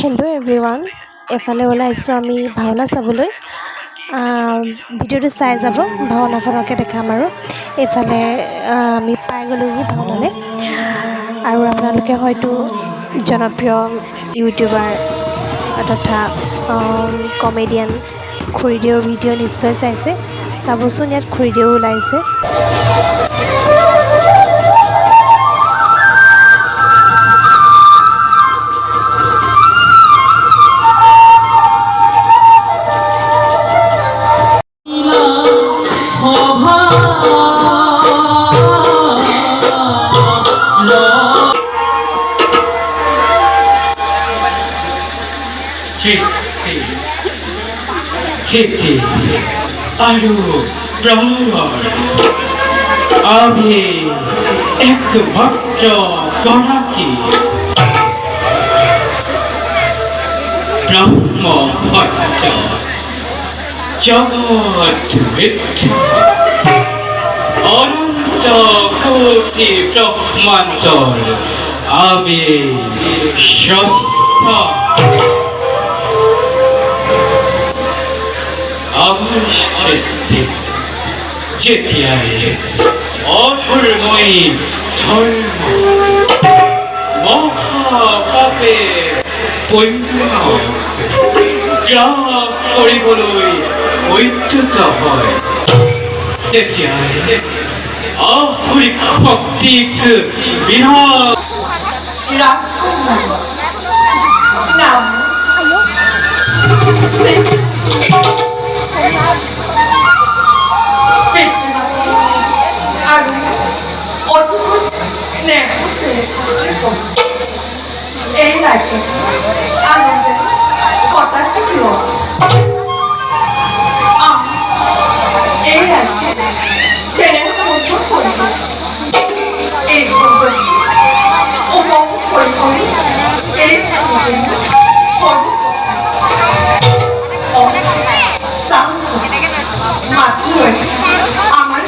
Hello' everyone, এফালে ওলাইছোঁ আমি ভাওনা চাবলৈ। ভিডিঅ'টো চাই যাব, ভাওনাখনকে দেখাম আৰু এইফালে আমি পাই গ'লোহি ভাওনালৈ। আৰু আপোনালোকে হয়তো জনপ্ৰিয় ইউটিউবাৰ তথা কমেডিয়ান খুৰীদেউৰ ভিডিঅ' নিশ্চয় চাইছে। চাবচোন, ইয়াত খুৰীদেউ ওলাইছে। স্থিতি আৰু প্ৰলয় আমি একমাত্ৰ গৰাকী ব্ৰহ্ম সত্য জগত মিথ্যা অনন্ত কোটি ব্ৰহ্মাণ্ডৰ আমি স্ৰষ্টা। আমাৰ সৃষ্টি যেতিয়াই অধৰ্মই ধৰ্ম মহাপাপে পূণ্য লাভ কৰিবলৈ উদ্যত হয়, তেতিয়াই অসুৰিক শক্তিক বিনাশ এই ৰাজ্যে আনন্দে কথা ছিল। আমি এই ৰাজ্যে এই উপভোগ কৰে এই মাত্ৰ আমাৰ